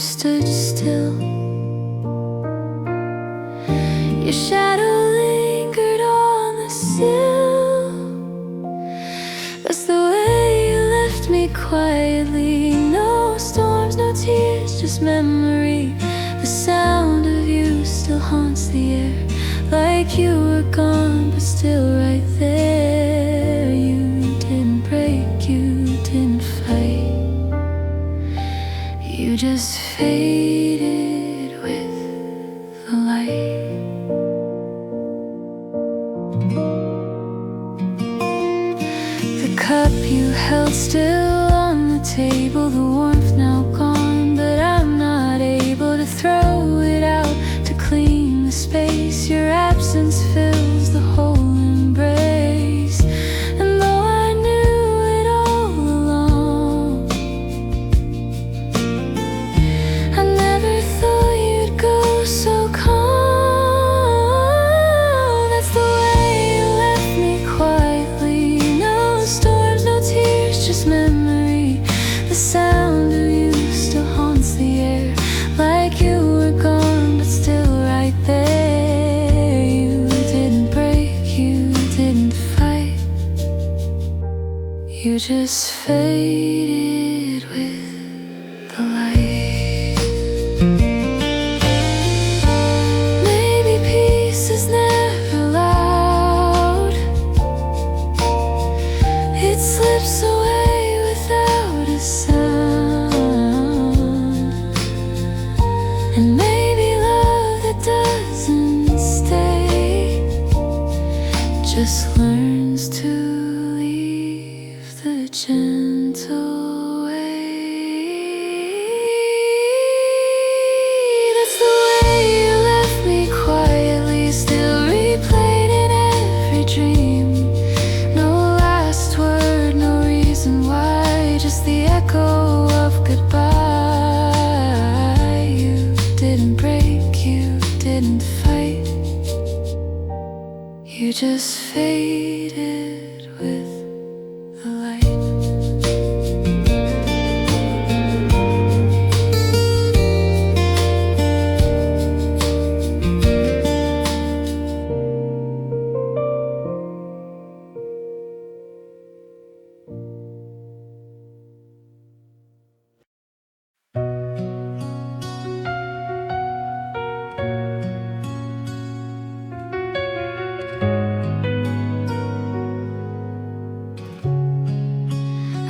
stood still. Your shadow lingered on the sill. That's the way you left me quietly. No storms, no tears, just memory. The sound of you still haunts the air, like you were gone but still right there. You didn't break, you didn't fight. You just faded with the light. The cup you held still on the table, the warmth now gone, but I'm not able to throw it out to clean the space. Your absence fills the whole embrace, and though I knew it all along, I never thought you'd go so calm. That's the way you left me quietly. No storms, no tears, just memory. The sound of you still haunts the air, like you were gone but still right there. You didn't break, you didn't fight. You just faded with the light. Maybe peace is never loud. It slips away without a sound. And maybe love that doesn't stay just learns to leave the gentle way. That's the way you left me quietly, still replayed in every dream. No last word, no reason why, just the echo of goodbye. You didn't break, you didn't fight. You just faded with the light.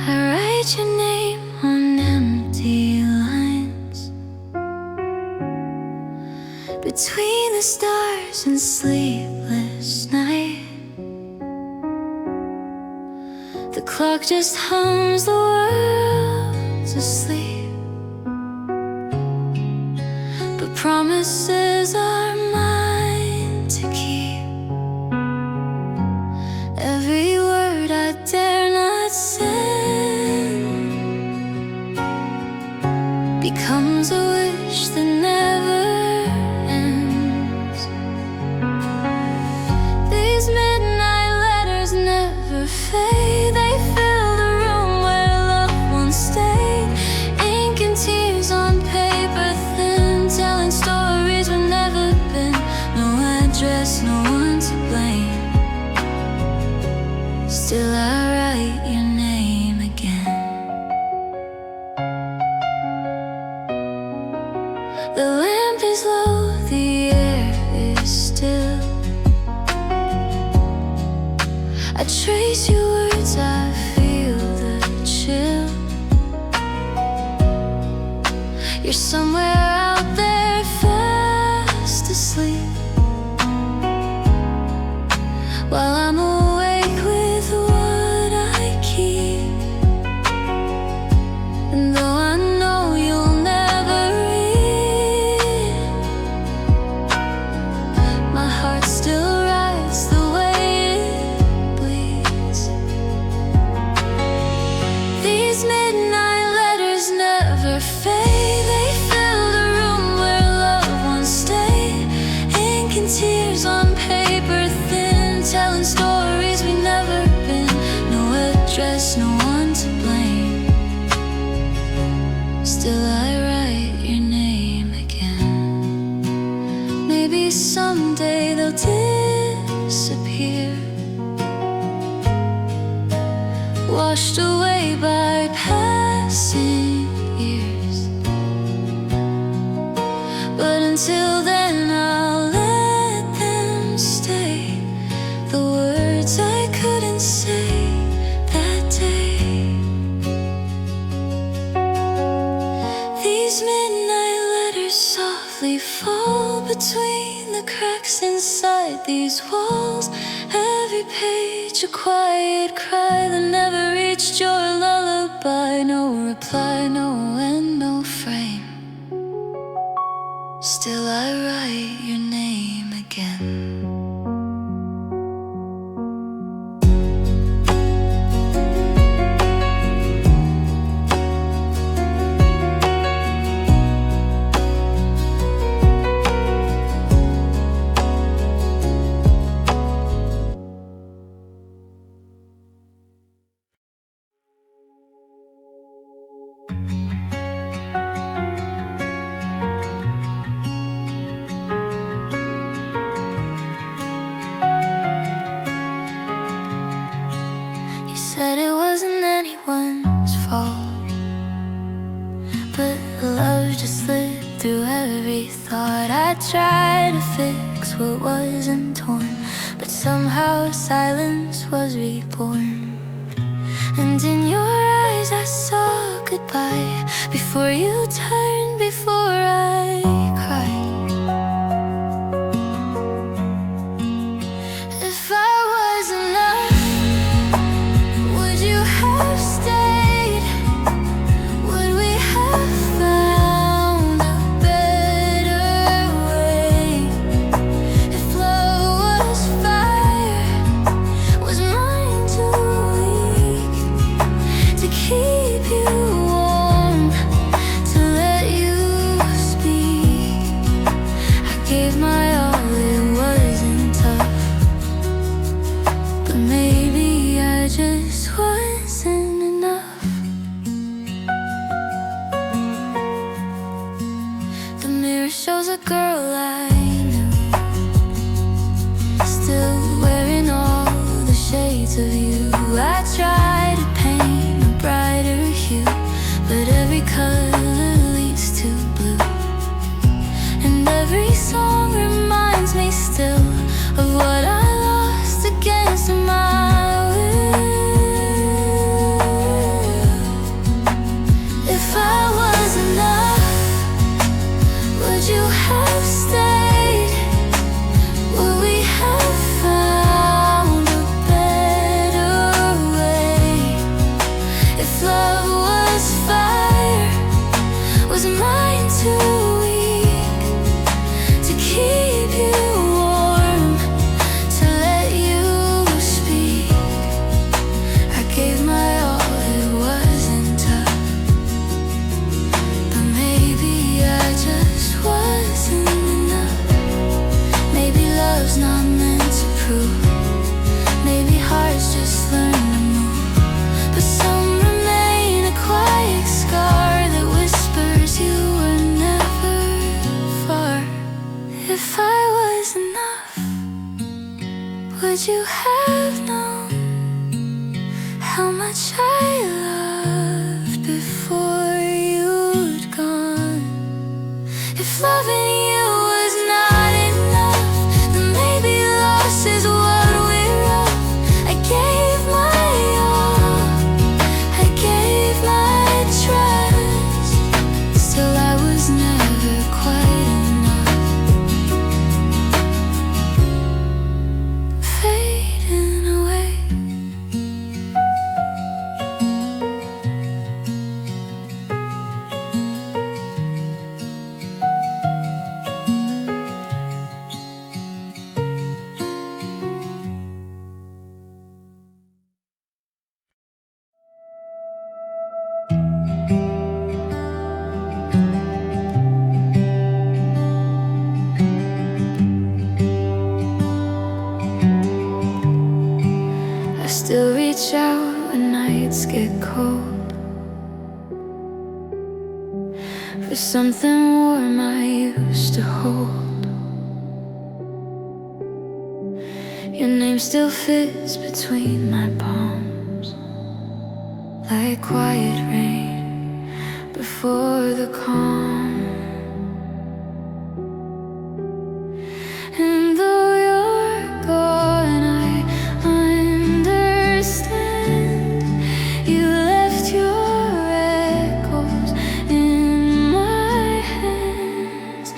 I write your name on empty lines between the stars and sleepless night. The clock just hums, the world's asleep, but promises are mine to keep. Every word I dare not send becomes a wish that never ends. These midnight letters never fade. They fill the room where loved ones stayed. Ink and tears on paper thin, telling stories we've never been. No address, no one to blame. Still I write your name again. The lamp is low, the air is still. I trace your words, I feel the chill. You're somewhere out there fast asleep, while I'm awake with what I keep. And though I know you'll never read, my heart still writes the way it bleeds. These midnight letters never fade. They fill the room where loved ones stay. Ink and tears on paper thin, telling stories softly fall between the cracks inside these walls. Every page a quiet cry that never reached your lullaby. No reply, no end, no frame. Still I write your name again. Said it wasn't anyone's fault, but love just slipped through every thought. I tried to fix what wasn't torn, but somehow silence was reborn. And in your eyes I saw goodbye before you turned, before I cried. If I was enough, would you have stayed? Would we have found a better way? If love was fire, was mine too weak to keep you warm, to let you speak? I gave my all, it wasn't tough, but maybe I just wasn't enough. The mirror shows a girl I knew, still wearing all the shades of you. I try to paint a brighter hue, but every color leads to blue. And every song reminds me still of what I lost against my will. If I was enough, would you have stayed? Would we have found a better way? If love was fire, was mine too weak to keep you warm, to let you speak? I gave my all, it wasn't tough, but maybe I just wasn't enough. Maybe love's not meant to prove, maybe hearts just learn to move, but some remain a quiet scar that whispers you were never far. If I was enough, would you have known how much I loved before you'd gone? If loving you was not enough, then maybe loss is what we're of. I gave my all, I gave my trust, still I was never quite enough. Fading away. I still reach out when nights get cold, for something warm I used to hold. Your name still fits between my palms, like quiet rain before the calm. And though you're gone, I understand. You left your echoes in my hands.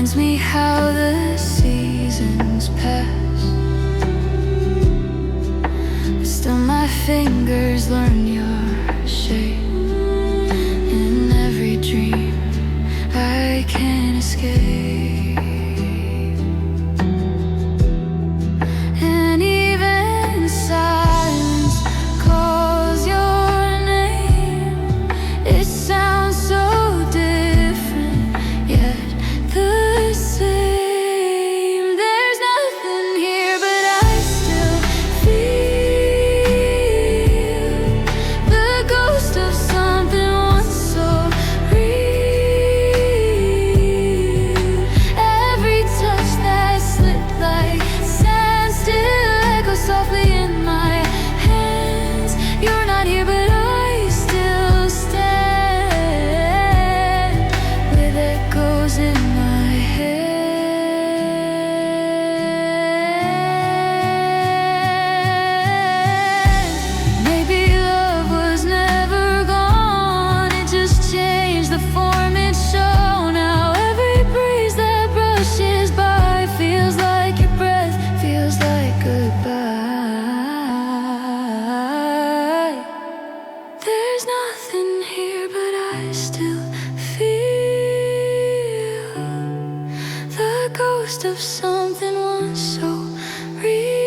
reminds me how the seasons pass. But still my fingers learn your shape. In every dream I can't escape. And even silence calls your name. It sounds so different, yet the same. There's nothing here, but I still feel the ghost of something once so real. Every touch that slipped like sand still echoes softly in my hands. You're not here, but I still stand with echoes in my head. Maybe love was never gone, it just changed the form it showed. Now every breeze that brushes by feels like your breath, feels like goodbye. There's nothing here, but I still feel the ghost of something once so real.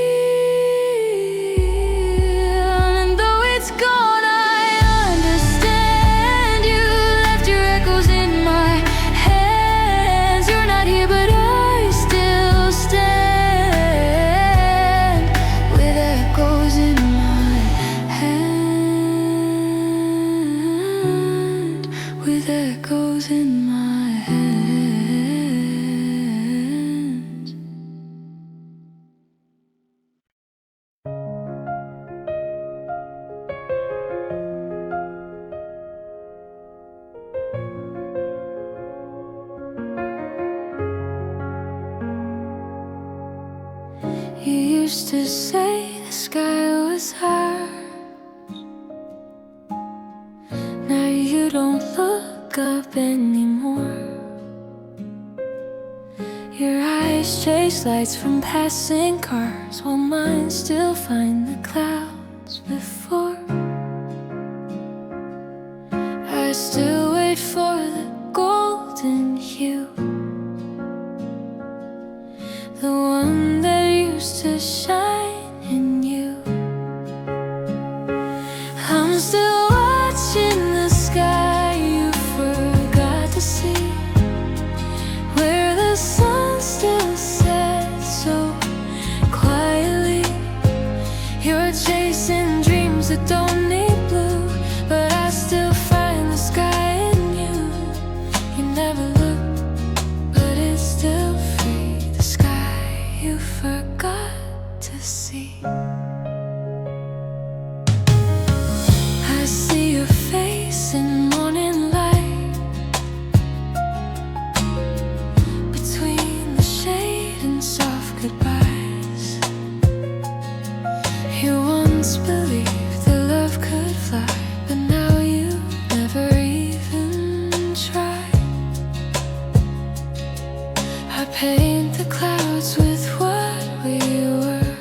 And though it's gone, I understand. You left your echoes in my hands. You're not here, but I still stand with echoes in my hand. With echoes in my hand. You used to say the sky was hard. Now you don't look up anymore. Your eyes chase lights from passing cars, while mine still find the clouds before. I still wait for the golden hue, the one that used to shine in you. I'm still watching the sky you forgot to see, where the sun still sets so quietly. You're chasing dreams that don't need blue, but I still find the sky in you. You never look, but it's still free. The sky you forgot to see. I see your face in morning light, between the shade and soft goodbyes. You once believed that love could fly, but now you never even try. I paint the clouds with what we were.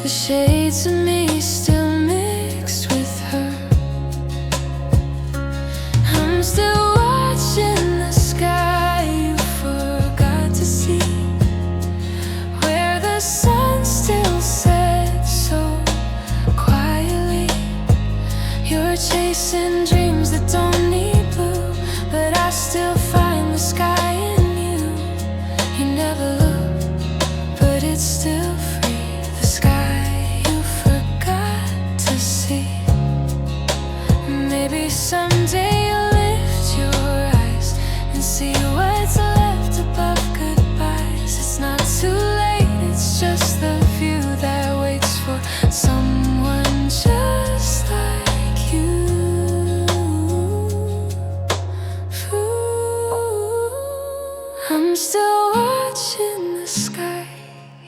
The shades of me still mixed with her. I'm still watching the sky you forgot to see, where the sun still sets so quietly. You're chasing dreams that don't need blue, but I still find the sky in you. You never look, but it's still free. The sky you forgot to see. Maybe someday you'll lift your eyes and see what's left above goodbyes. It's not too late, it's just the view that waits for someone just like you. I'm still watching the sky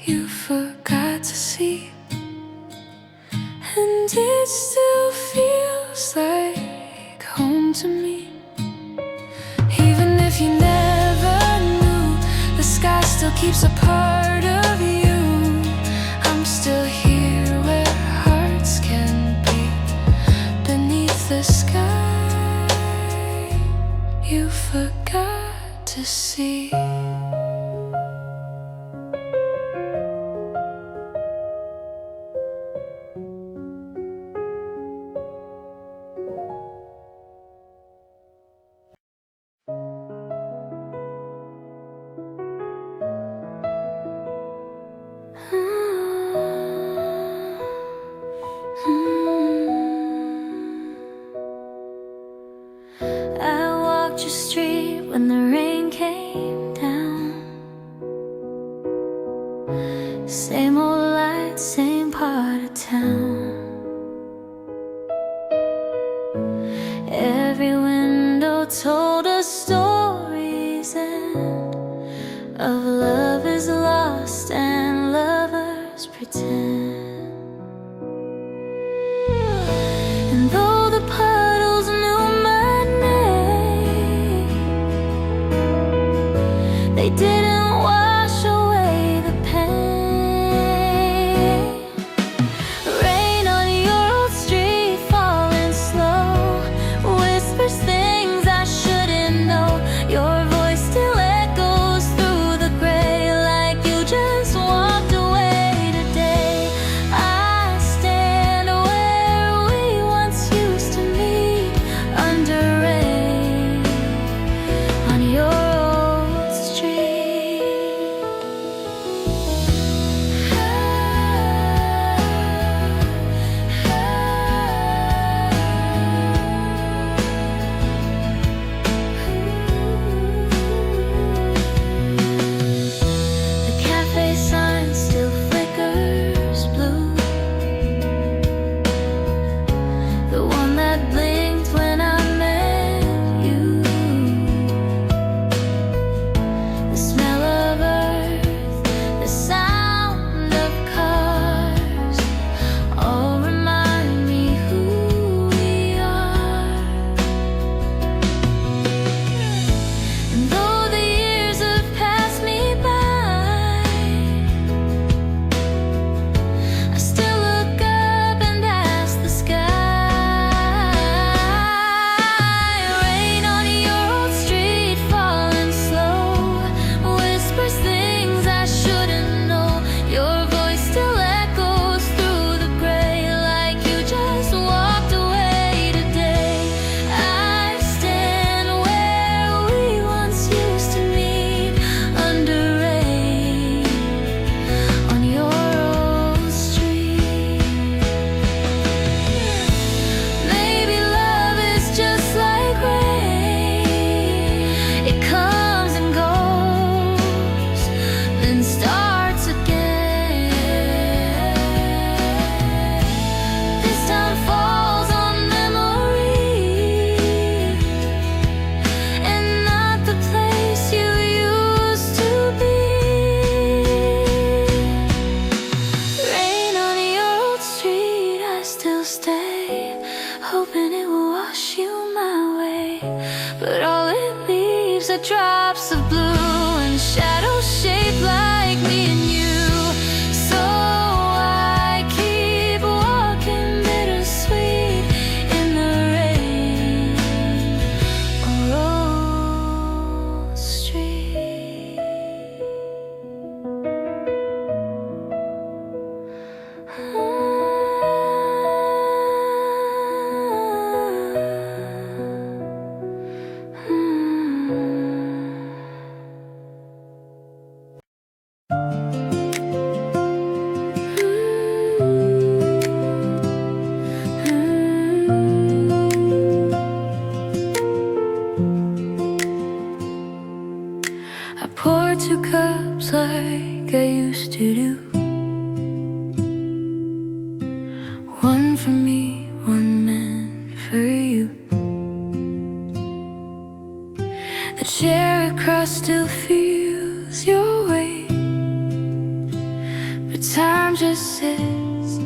you forgot to see, and it still feels like home to me. Even if you keeps a part of you. I'm still here where hearts can beat beneath the sky you forgot to see. I walked your street when the rain came down. Same old lights, same part of town. Every window told us stories of love is lost and lovers pretend. And though the puddles knew my name, they didn't wash away the pain. Rain on your old street falling slow, whispers things I shouldn't know. Your voice still echoes through the gray like you just walked away today. I stand where we once used to meet under rain on your old street. The cafe sign still flickers blue, the one that blinked when I met you. The smell of earth, the sound of cars, all remind me who we are. And though the years have passed me by, I still look up and ask the sky. Rain on your old street falling slow, whispers things I shouldn't know. Your voice still echoes through the gray like you just walked away today. I stand where we once used to meet under rain on your old street. Maybe love is just like rain, it comes and goes, then starts again. This time falls on memory and not the place you used to be. Rain on your old street, I still stay, hoping it will wash you my way. But all it leaves are drops of blue and shadows shaped like me and you. So I keep walking bittersweet in the rain on Rose Street. I pour 2 cups like I used to do. One for me, one meant for you. The chair across still feels your weight, but time just sits,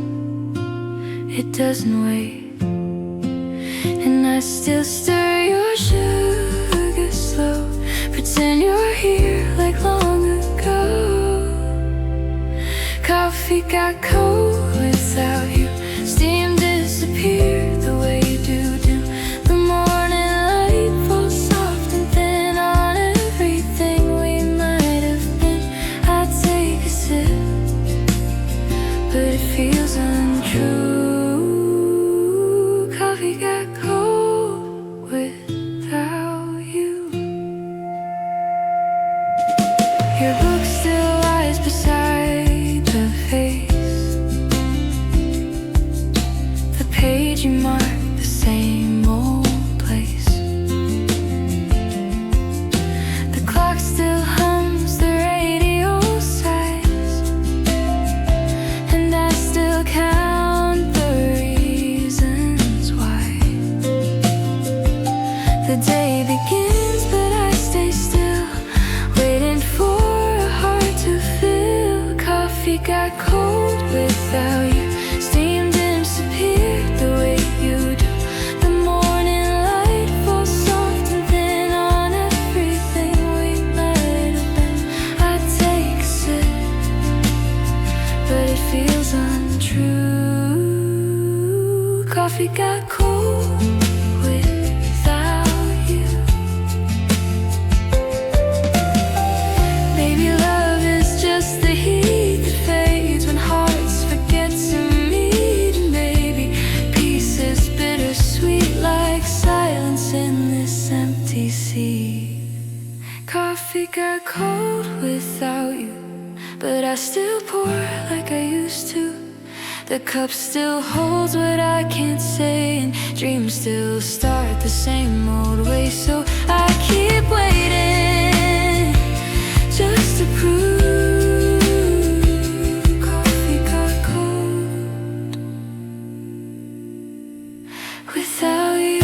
it doesn't wait. And I still stir your sugar slow, pretend you're here like long ago. got cold without you. Steam disappeared the way you do. The morning light falls soft and thin on everything we might have been. I take a sip, but it feels untrue. Coffee got cold without you. Your book still lies beside the vase. The page you marked the same old place. The clock still hums the radio sighs, and I still count the reasons why. The day begins, but I stay still, waiting for a heart to fill. Coffee got cold without you. Steam disappeared the way you do. The morning light falls soft and thin on everything we might have been. I take a sip, but it feels untrue. Coffee got cold without you. Maybe love is just the heat that fades when hearts forget to meet. And maybe peace is bittersweet like silence in this empty sea. Coffee got cold without you, but I still pour like I used to. The cup still holds what I can't say, and dreams still start the same old way. So I keep waiting just to prove coffee got cold without you.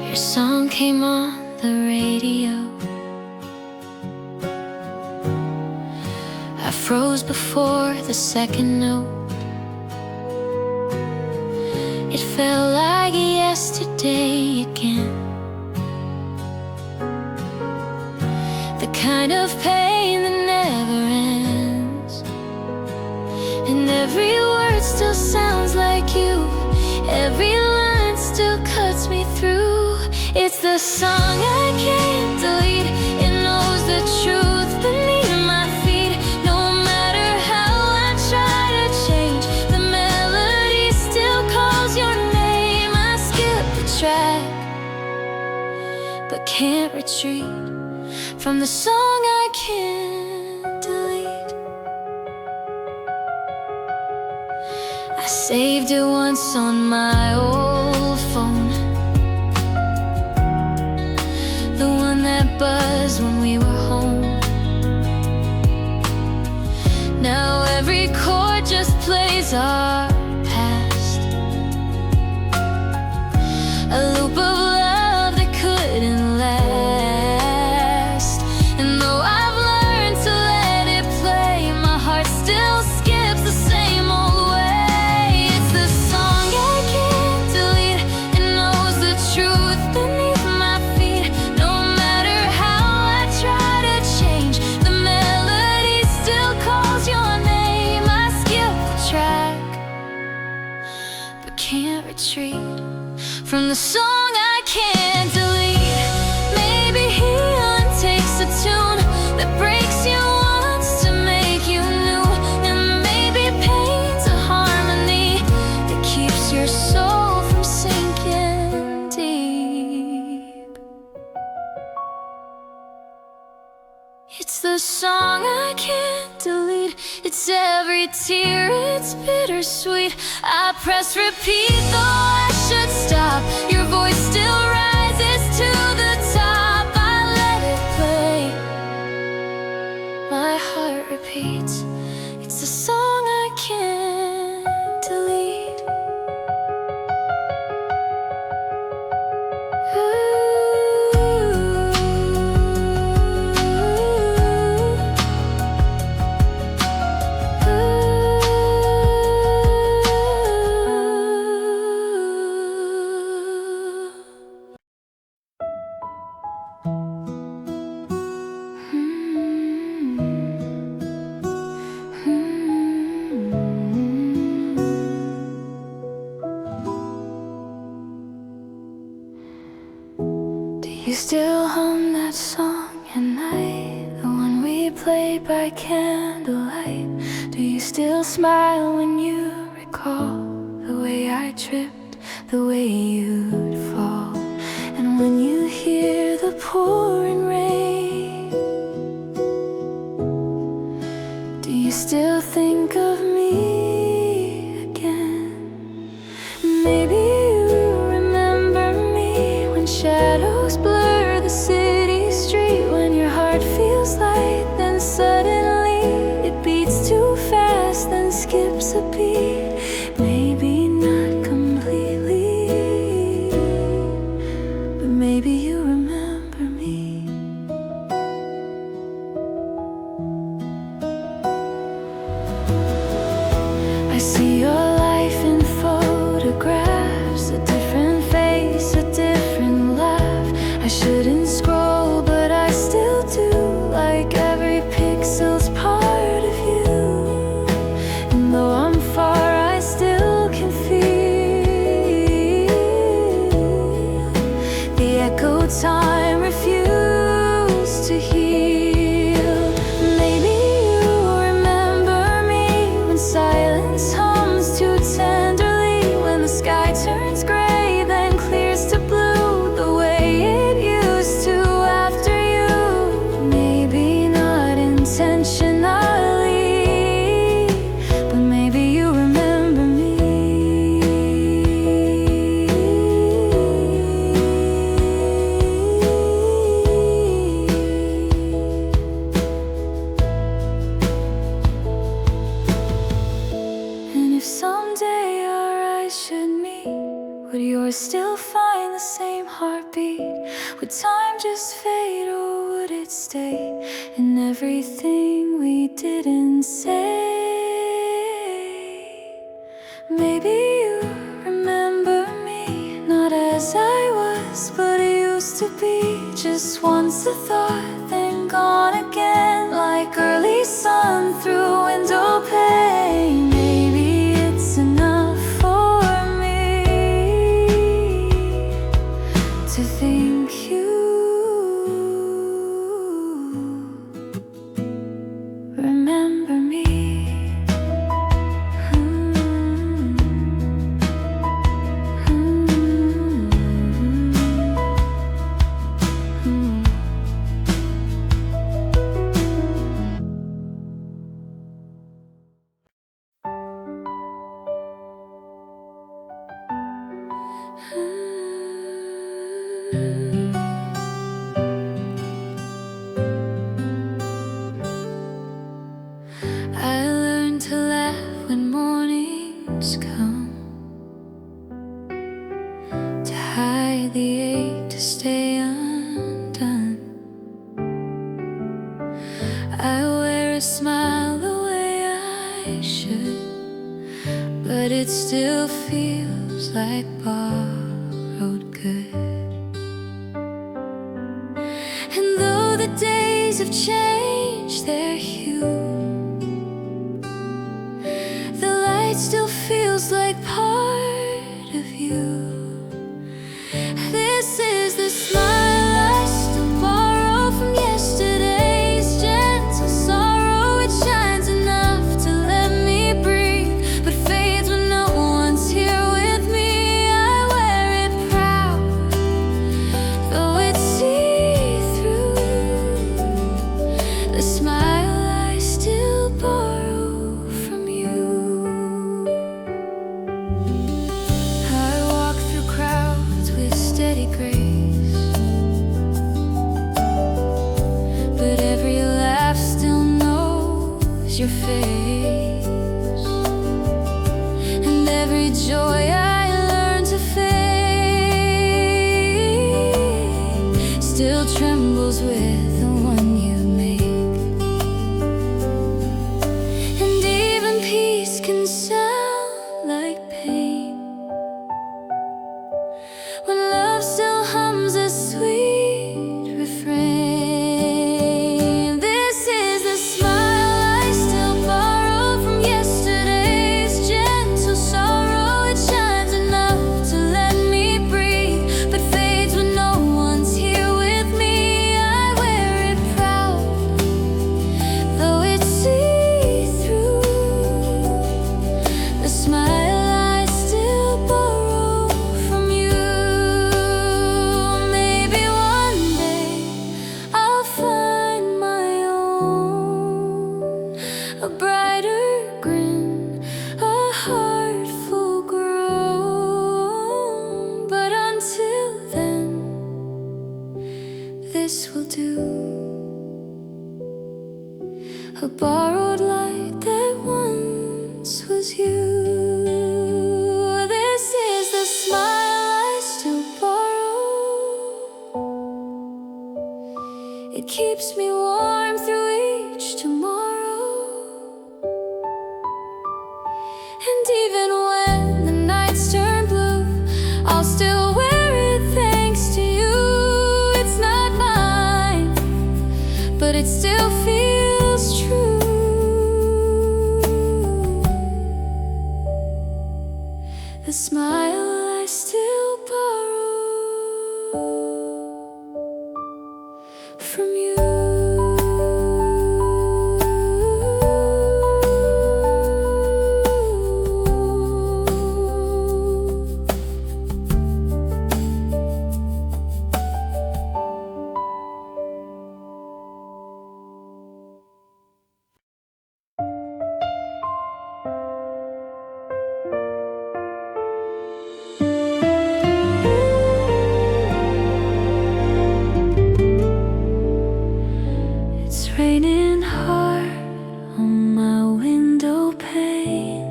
Your song came on the radio. I froze before the second note. It felt like yesterday again. The kind of pain that never ends. And every word still sounds like you. Every line still cuts me through. It's the song I can't delete. It knows the truth beneath my feet. No matter how I try to change, the melody still calls your name. I skip the track, but can't retreat from the song I can't delete. I saved it once on my old phone, the one that buzzed when we were home. Now every chord just plays our past, a loop of love that couldn't last. And though I've learned to let it play, my heart still skips the same old way. It's the song I can't delete. It knows the truth beneath my feet. No matter how I try to change, the melody still calls your name. I skip the track, but can't retreat from the song I can't delete. Maybe he untakes a tune that breaks you once to make you new. And maybe pain's a harmony that keeps your soul from sinking deep. It's the song I can't delete. It's every tear, it's bittersweet. I press repeat, though I should stop. Your voice still rises to the top. I let it play. My heart repeats. It's the song I can't delete. play by candlelight? Do you still smile when you recall the way I tripped, the way you'd fall? And when you hear the pouring rain, do you still think of me again? Maybe you remember me when shadows blur the city street, when your heart feels light, then suddenly it beats too fast, then skips a beat. Maybe not completely, but maybe you remember me. I see your life in photographs, a different face, a different laugh. I shouldn't scroll, but I still do, like every pixel's part of you. And though I'm far, I still can feel the echo time refused to heal. Maybe you remember me when silence hums too tenderly, when the sky turns gray then clears to blue, the way it used to after you. Maybe not intentionally, but maybe you remember me. And if someday our eyes should meet, would yours still find the same heartbeat? Would time just fade, or would it stay in everything we didn't say? Maybe you remember me, not as I was, but I used to be. Just once a thought, then gone again, like early sun through window pane. Maybe it's enough for me to think you remember me. I learned to laugh when mornings come, to hide the ache, to stay undone. I wear a smile the way I should, but it still feels like borrowed good. And though the days have changed their hue, the light still feels like part of you. This is the smile I still borrow from yesterday's gentle sorrow. It shines enough to let me breathe, but fades when no one's here with me. I wear it proud, though it's see-through. The smile I still borrow from you. I walk through crowds with steady grace, but every laugh still knows your face. And every joy I learn to fake still trembles with the one you make. And even peace can sound like pain when love still hums a sweet refrain. This is the smile I still borrow from yesterday's gentle sorrow. It shines enough to let me breathe, but fades when no one's here with me. I wear a brighter grin, a heart full grown. But until then, this will do. A borrowed light that once was you. This is the smile I still borrow. It keeps me warm through each tomorrow. And even when the nights turn blue, I'll still wear it thanks to you. It's not mine, but it still feels true. The smile I still borrow from you. It's raining hard on my window pane.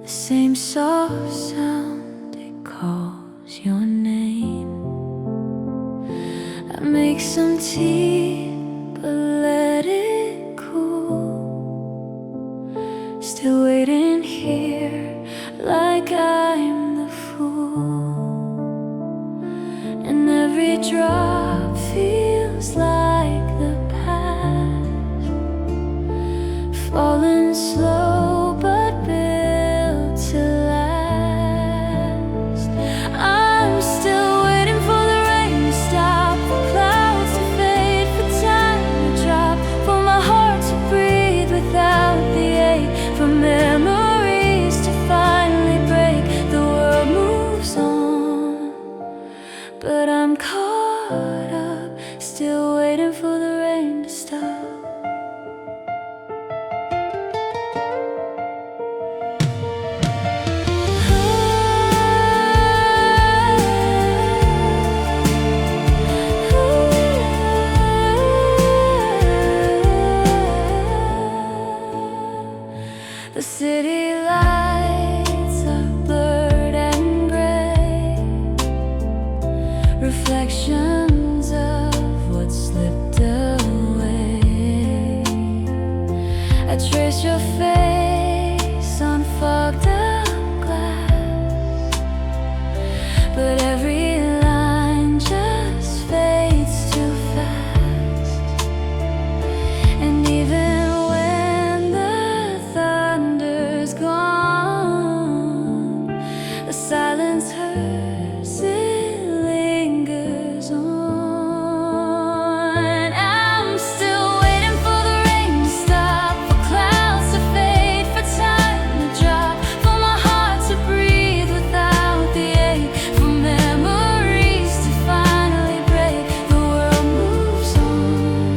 The same soft sound, it calls your name. I make some tea, but let it cool. Still waiting here like I'm the fool. And every drop feels like the past, falling slow but built to last. I'm still waiting for the rain to stop, for clouds to fade, for time to drop, for my heart to breathe without the ache, for memories to finally break. The world moves on, but I'm caught up, still waiting for the rain to stop. The city lights are blurred and gray, reflections of what slipped away. I trace your face on fogged up glass, but every line just fades too fast. And even when the thunder's gone, the silence hurts, it lingers on. I'm still waiting for the rain to stop, for clouds to fade, for time to drop, for my heart to breathe without the ache, for memories to finally break. The world moves on,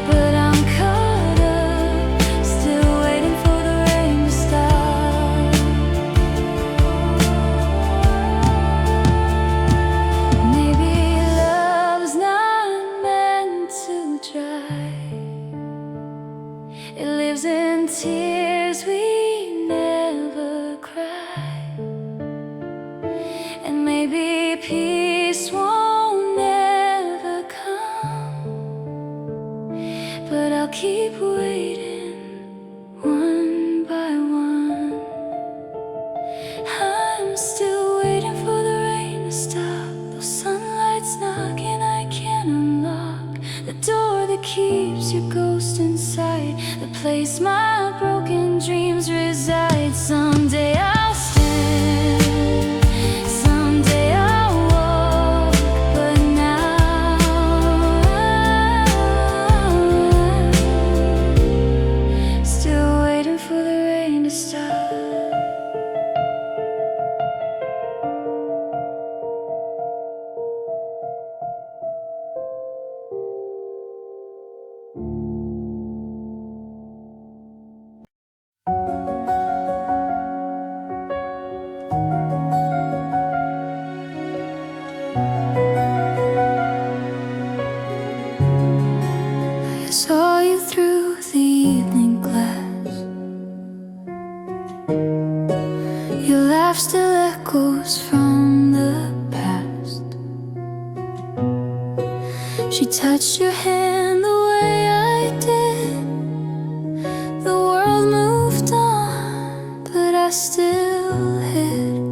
but I'm caught up, still waiting for the rain to stop. Maybe love's not meant to dry. It lives in tears we never cry. And maybe peace won't ever come, but I'll keep waiting one by one. I'm still waiting for the rain to stop. Though sunlight's knocking, I can't unlock the door that keeps your ghost inside, the place my broken dreams reside. Someday I'll stand, someday I'll walk, but now I'm still waiting for the rain to stop. you through the evening glass. Your laugh still echoes from the past. She touched your hand the way I did. The world moved on, but I still hid.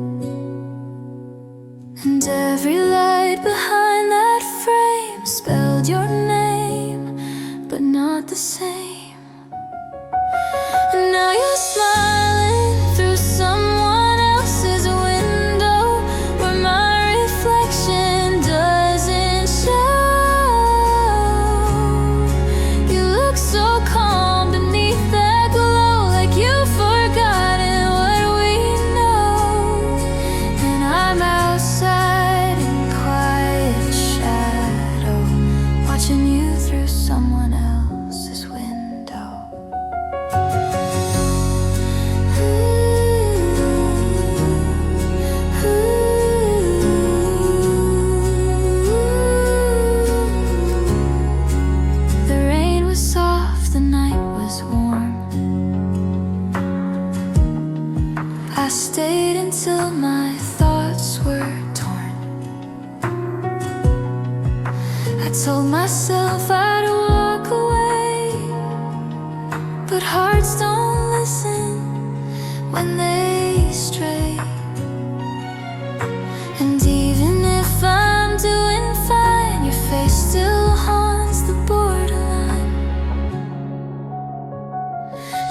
And every light behind that frame spelled your name, but not the same. And now you're smiling through someone else's window, where my reflection doesn't show. You look so calm beneath that glow, like you've forgotten what we know. And I'm outside in quiet shadow, watching you through someone else's window. The rain was soft, the night was warm. I stayed until my thoughts were torn. I told myself I'd walk away, but hearts don't listen when they stray. And even if I'm doing fine, your face still haunts the borderline.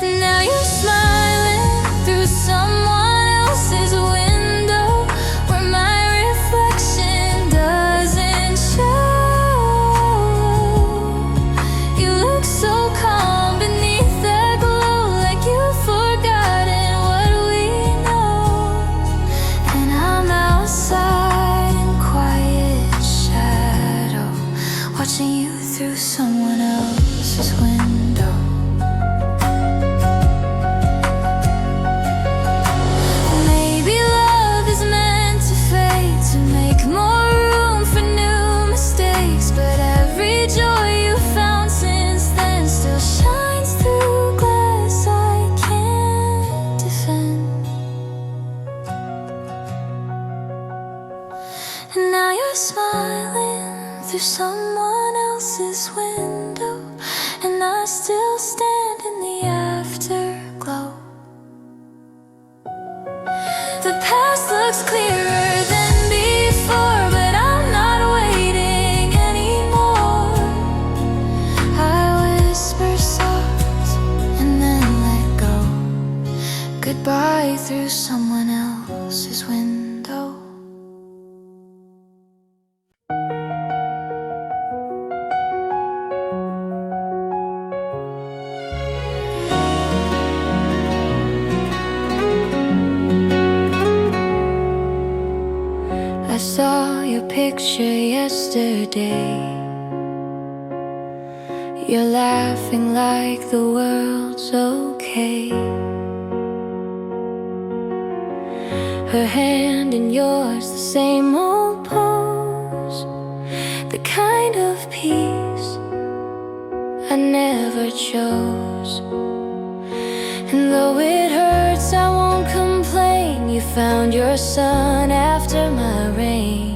And now you're smiling through someone else's window, where my reflection doesn't show. You look so calm beneath that glow, like you've forgotten what we know. And I'm outside in quiet shadow, watching you through someone else's window. Maybe love is meant to fade, to make more room for new mistakes. But every joy you found since then still shines through glass I can't defend. And now you're smiling through someone else's window, and I still stand in the afterglow. The past looks clearer than before, but I'm not waiting anymore. I whisper soft and then let go. Goodbye through someone else's window. I saw your picture yesterday. You're laughing like the world's okay. Her hand in yours, the same old pose, the kind of peace I never chose. And though it hurts, I won't complain. You found your sun after my rain.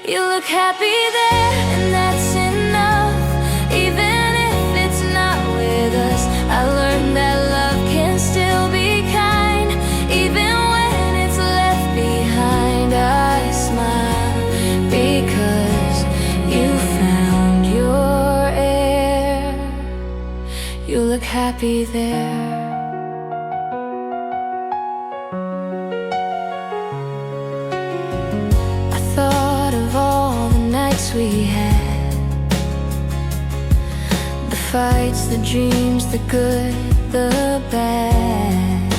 You look happy there, and that's enough. Even if it's not with us, I learned that love can still be kind. Even when it's left behind, I smile because you found your air. You look happy there. I thought of all the nights we had, the fights, the dreams, the good, the bad.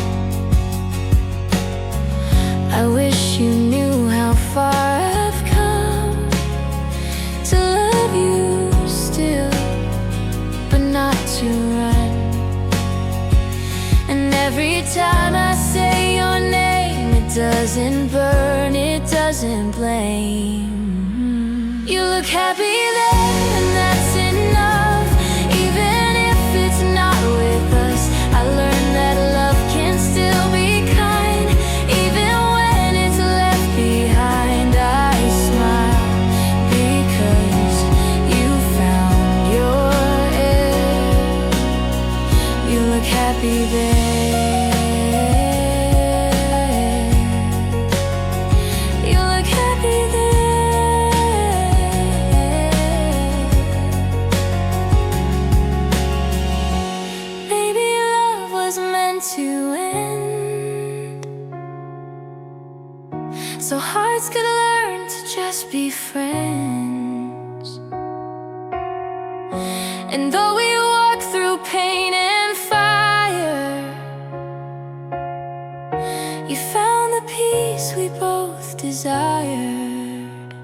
I wish you knew how far I've come to love you still, but not to run. And every time I say your name, it doesn't burn, it doesn't blame. You look happy there, and that's enough. Even there. You look happy there. Maybe love was meant to end, so hearts could learn to just be friends. And though we walk through pain and fire, you found the peace we both desired.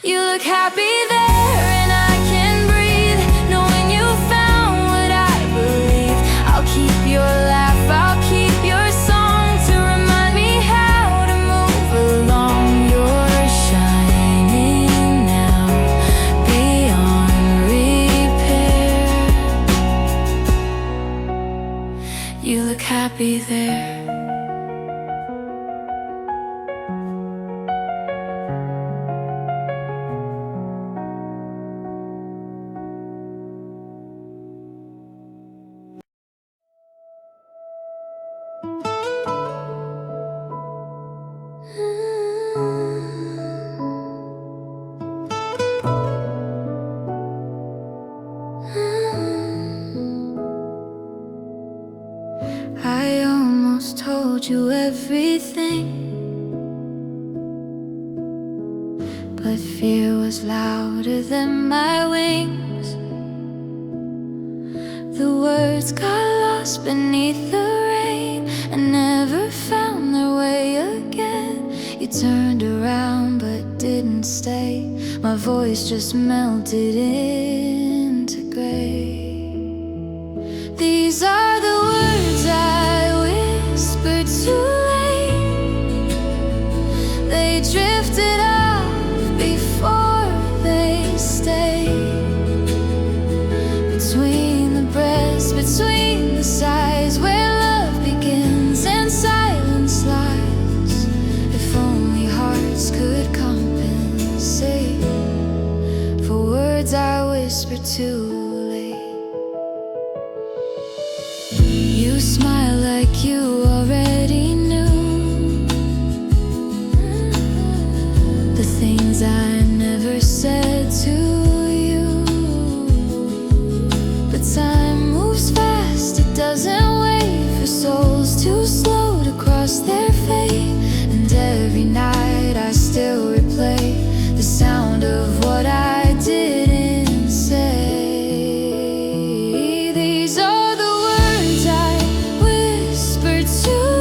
You look happy there, and I can breathe, knowing you found what I believe. I'll keep your laugh, I'll keep your song to remind me how to move along. You're shining now, beyond repair. You look happy there. I almost told you everything, but fear was louder than my wings. The words got lost beneath the rain and never found their way again. You turned around but didn't stay. My voice just melted into gray. These are the words I whispered too late. They drifted off before they stayed. Between the breaths, between the sighs, where love begins and silence lies. If only hearts could compensate for words I whispered too late. You smile like you already knew the things I never said to you. But time moves fast, it doesn't wait for souls too slow to cross their fate. And every night I still replay the sound of what I didn't say. These are the words I whispered too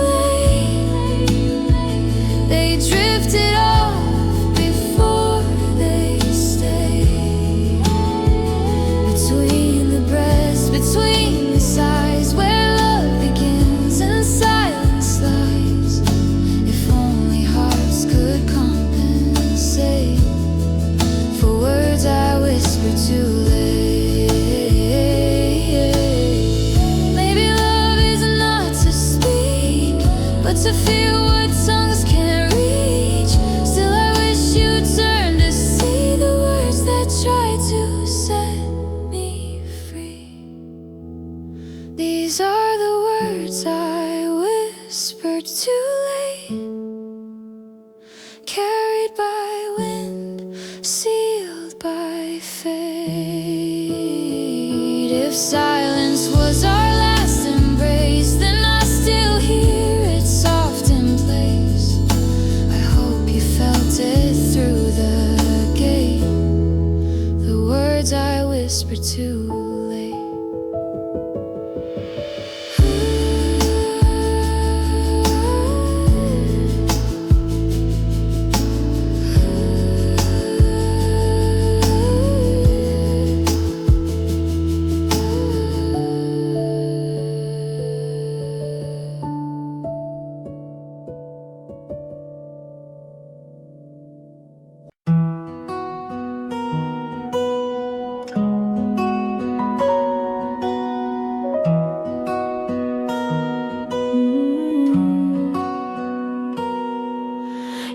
late. They drifted off before they stayed. Between the breaths, between the sighs, where love begins and silence lies. If only hearts could compensate for words I whispered too late. Maybe love is not to speak, but to feel what tongues can't reach. Still I wish you'd turn to see the words that try to set me free. These are the words I whispered too late, carried by wind, sealed by fate. If silence was our last embrace, then I still hear it soft in place. I hope you felt it through the gate, the words I whispered too late.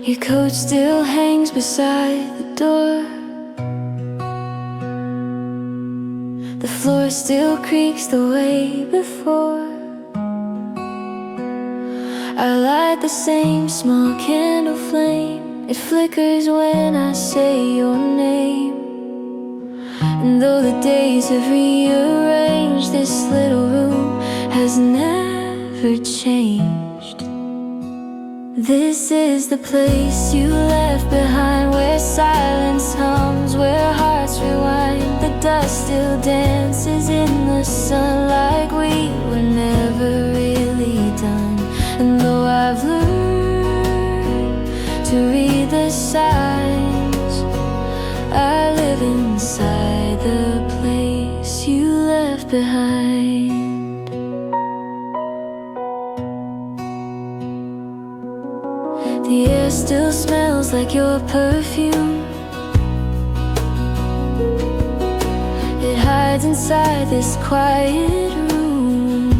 Your coat still hangs beside the door. The floor still creaks the way before. I light the same small candle flame. It flickers when I say your name. And though the days have rearranged, this little room has never changed. This is the place you left behind, where silence hums, where hearts rewind. The dust still dances in the sun like we were never really done. And though I've learned to read the signs, I live inside the place you left behind. The air still smells like your perfume. It hides inside this quiet room.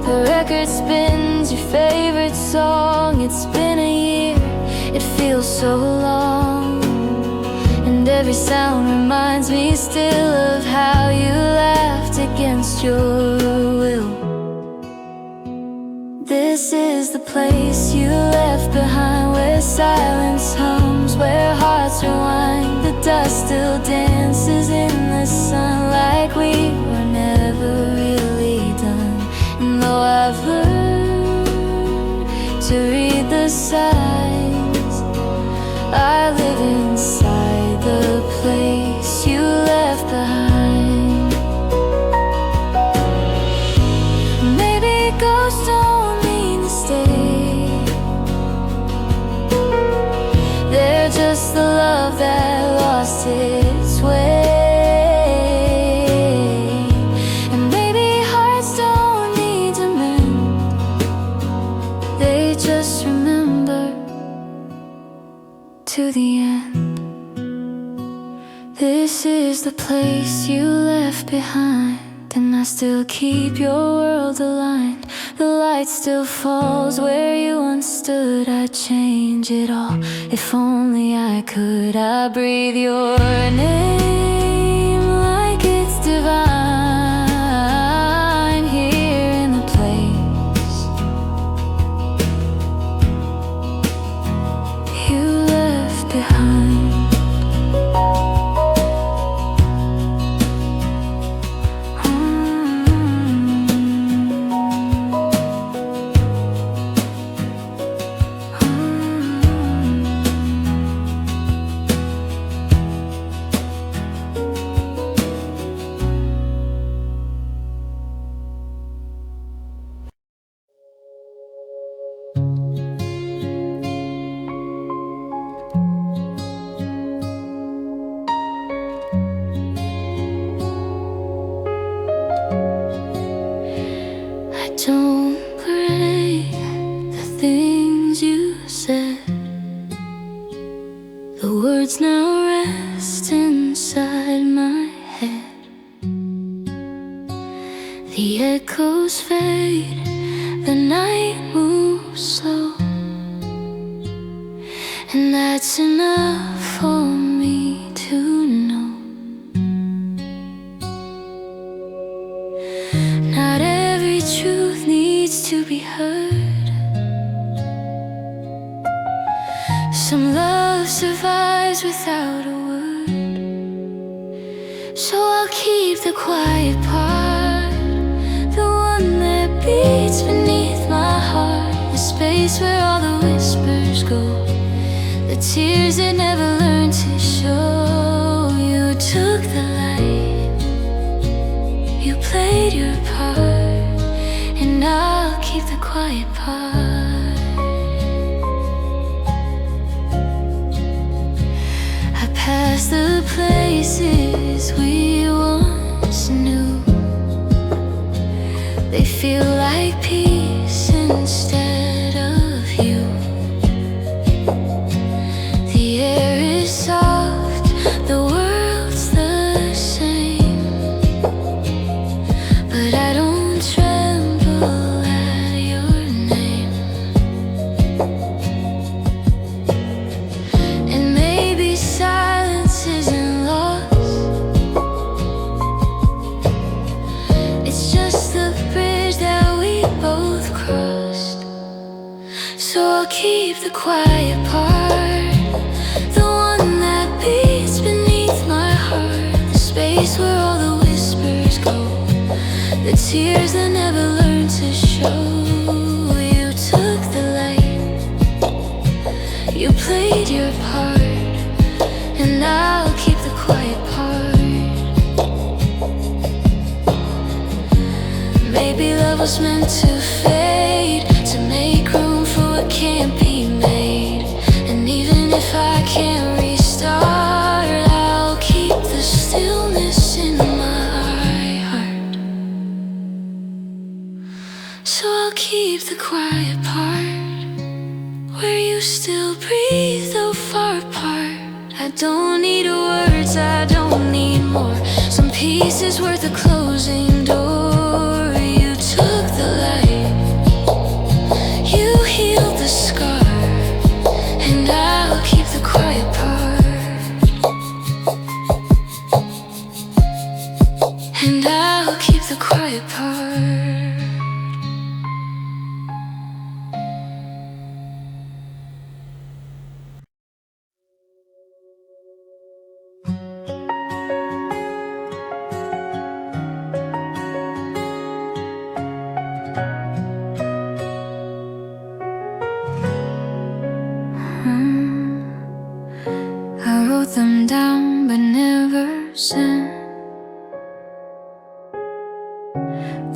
The record spins your favorite song. It's been a year, it feels so long. And every sound reminds me still of how you laughed against your will. This is the place you left behind, where silence hums, where hearts rewind. The dust still dances in the sun like we were never really done. And though I've learned to read the signs, I live inside the place you left behind. Maybe ghosts don't mean to stay. They're just the love that lost its way. And maybe hearts don't need to mend, they just remember to the end. This is the place you left behind, and I still keep your world aligned. The light still falls where you once stood. I'd change it all if only I could. I breathe your name like it's divine here in the place you left behind. Don't break the things you said. The words now rest inside my head. The echoes fade, the night moves slow, and that's enough for me to know. Not every truth needs to be heard. Some love survives without a word. So I'll keep the quiet part, the one that beats beneath my heart, the space where all the whispers go, the tears that never learned to show. You took the light, you played your part, and I'll keep the quiet part. I pass the places we once knew. They feel like peace instead of you. The air is soft, the world's the same, but I don't tremble at your name. And maybe silence isn't lost, keep the quiet part, the one that beats beneath my heart, the space where all the whispers go, the tears that never learn to show. You took the light, you played your part, and I'll keep the quiet part. Maybe love was meant to fade, to make room for what can't be made. And even if I can't restart, I'll keep the stillness in my heart. So I'll keep the quiet part, where you still breathe though far apart. I don't need words, I don't need more. Some pieces worth a closing door. You took the light, you healed the scar, and I'll keep the quiet part, and I'll keep the quiet part. I wrote them down but never sent.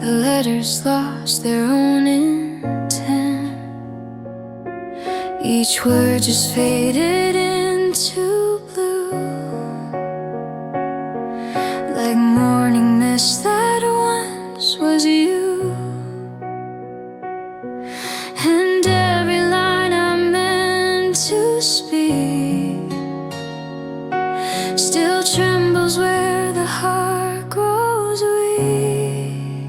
The letters lost their own intent. Each word just faded into blue, like morning mist that once was you. And every line I meant to speak still trembles where the heart grows weak.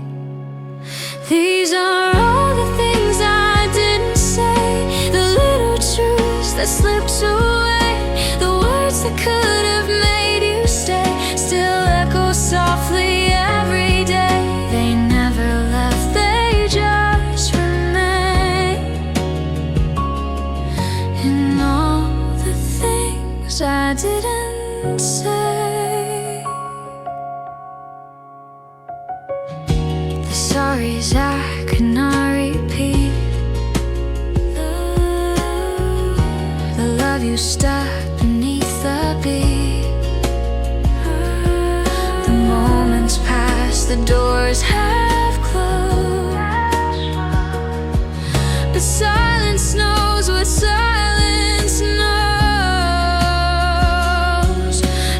These are all the things I didn't say, the little truths that slipped away, the words that could have made you stay still echo softly every day. They never left, they just remain. And all the things I didn't say, the sorries I could not repeat, the love you stuck beneath the beat. The moments pass, the doors have closed, but silence knows what silence knows.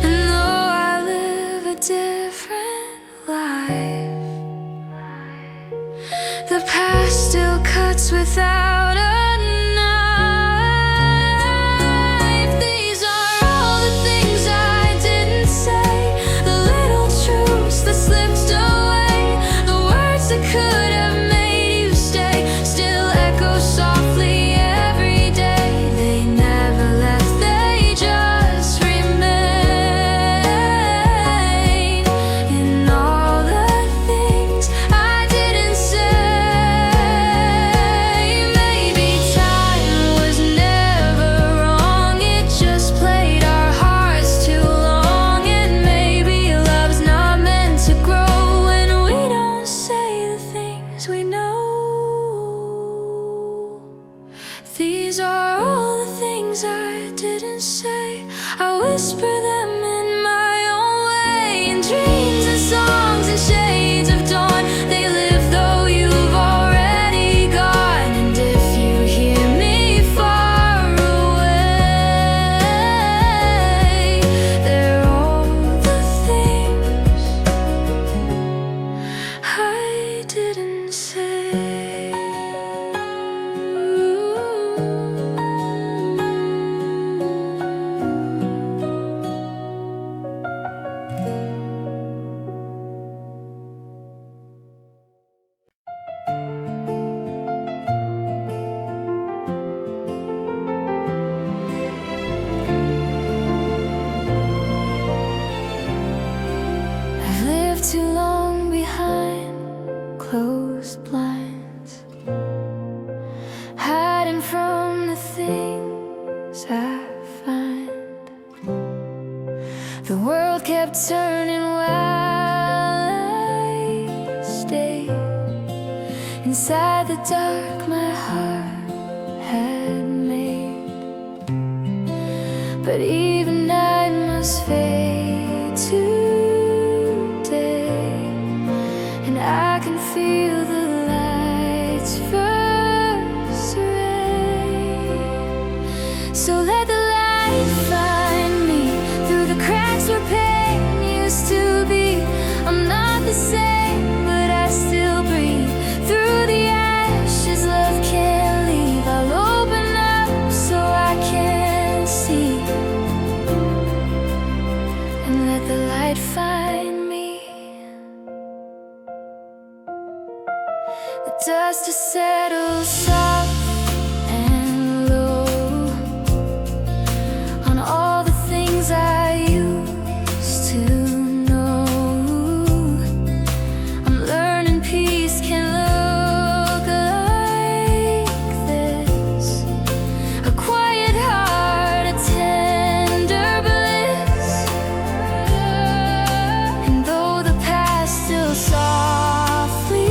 And though I live a different life, the past still cuts without a knife. These are all the things I didn't say, the little truths that slipped away, the words that could have made you stay still echo softly every day. They never left, they just remain. And all the things I didn't say, turning while I stay inside the dark my heart had made. But even night must fade today, and I can feel the light's first ray. So let the light find me through the cracks where pain used to be. I'm not the same, but I still breathe. Through the ashes love can't leave. I'll open up so I can see, and let the light find me. The dust has settled soft and low on all the things I used to know. I'm learning peace can look like this: a quiet heart, a tender bliss. And though the past still softly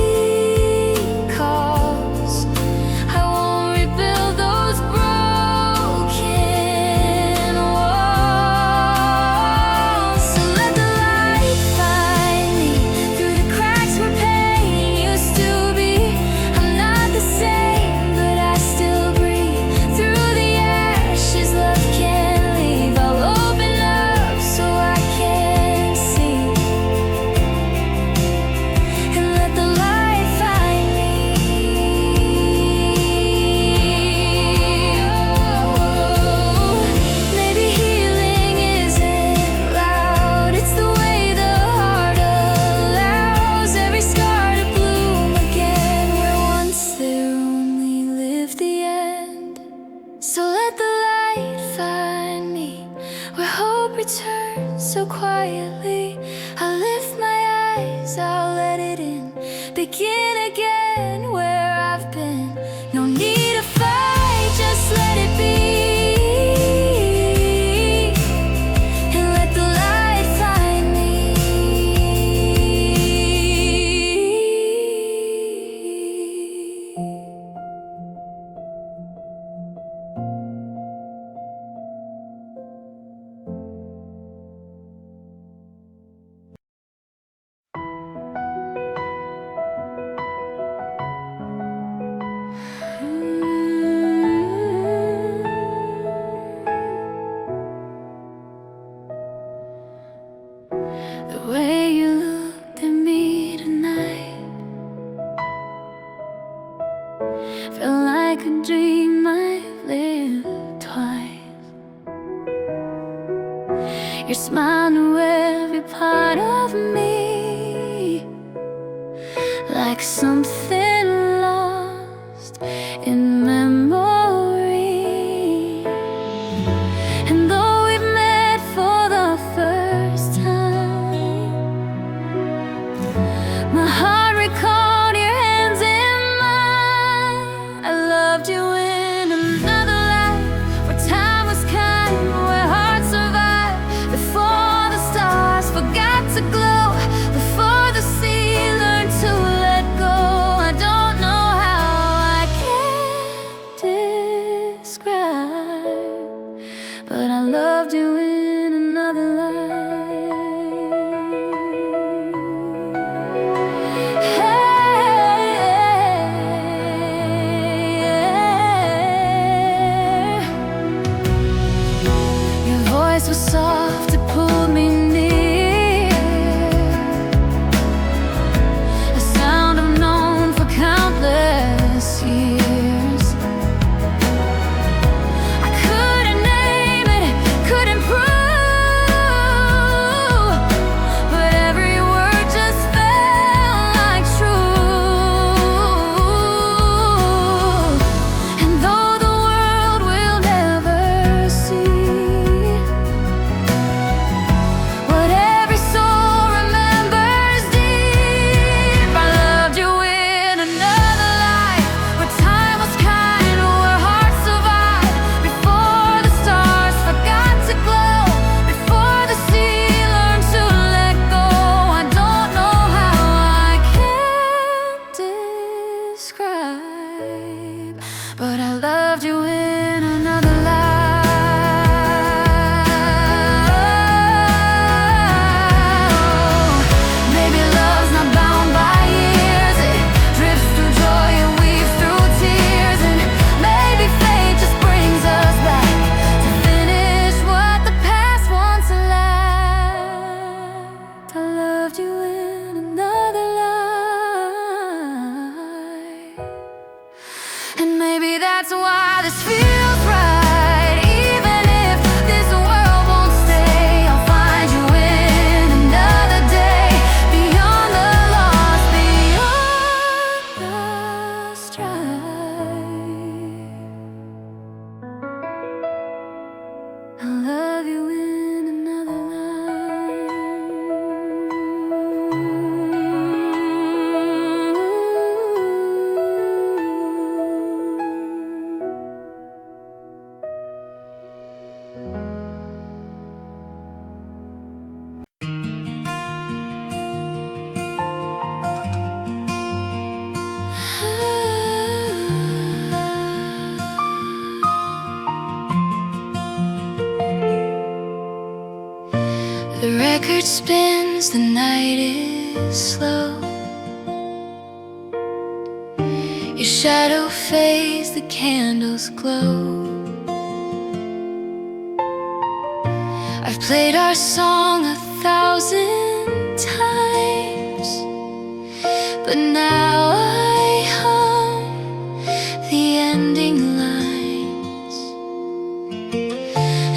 calls, I won't rebuild those broken walls. So let the light find me through the cracks where pain used to be. I'm not the same, but I still breathe. Through the ashes love can't leave. I'll open up so I can see, and let the light find me. Maybe healing isn't loud, it's the way the heart allows every scar to bloom again where once there only lived the end. So let the light find me where hope returns so quietly. I'll lift my eyes, I'll let it in. Begin again where I've been. No need to fight, just let it be. And let the light find me. The way you looked at me tonight felt like a dream I've lived twice. Your smile knew every part of me, like something lost in memory. And though we met for the first time, my heart recalled your hands in mine. I loved you in another life, where time was kind, where hearts survived before the stars forgot to glow, before the sea learned to let go. I don't spins, the night is slow. Your shadow fades, the candles glow. I've played our song 1,000 times, but now I hum the ending lines.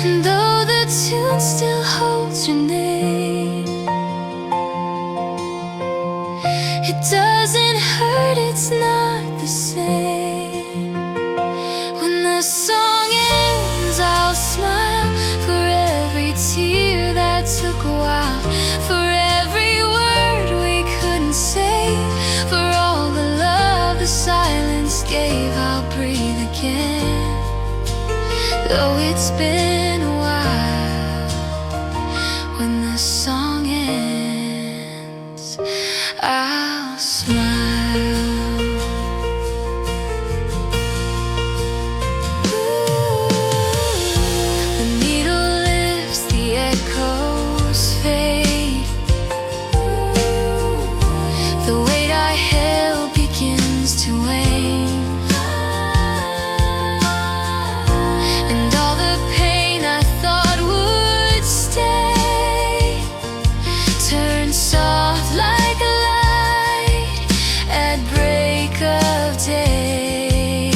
And though the tune still holds your name, it doesn't hurt, it's not the same. When the song ends, I'll smile for every tear that took a while, for every word we couldn't say, for all the love the silence gave. I'll breathe again, though it's been a while. When the song ends, I'll smile. The needle lifts, the echoes fade. The weight I held begins to wane, and all the pain I thought would stay turns soft like a light at break of day.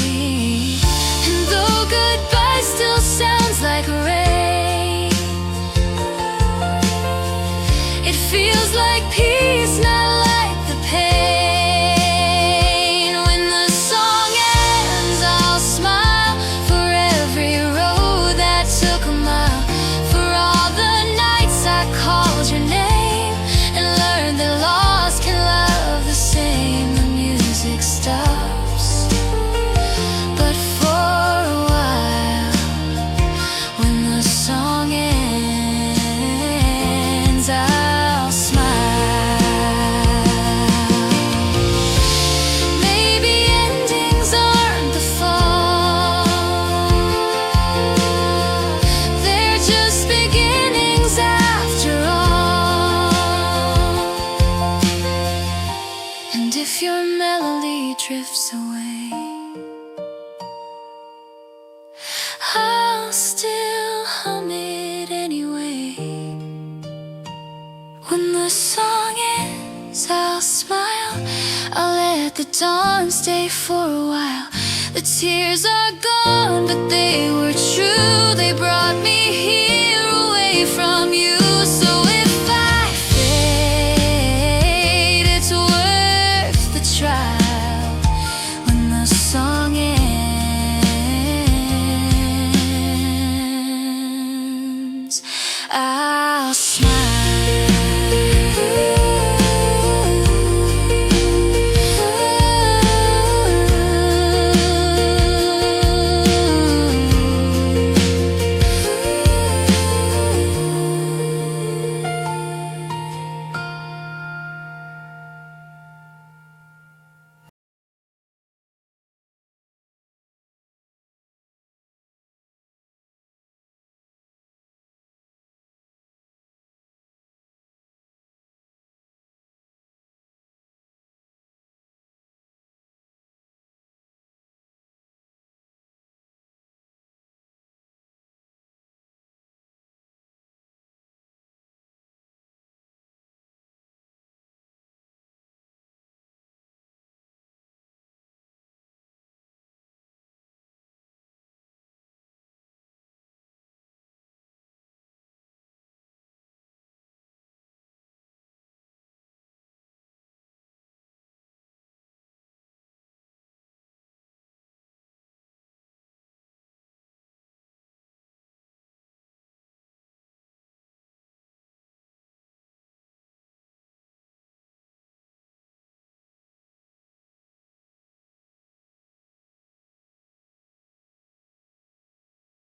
And though goodbye still sounds like rain, it feels like peace, not like the pain. When the song ends, I'll smile for every road that took a mile, for all the nights I called your name and learned that lost can love the same. The music stops, but for a while. When the song ends, I'll smile. Maybe endings aren't the fall, they're just beginnings after all. And if your melody drifts away, I'll still hum it anyway. When the song ends, I'll smile. I'll let the dawn stay for a while. The tears are gone, but they were true. They brought me here.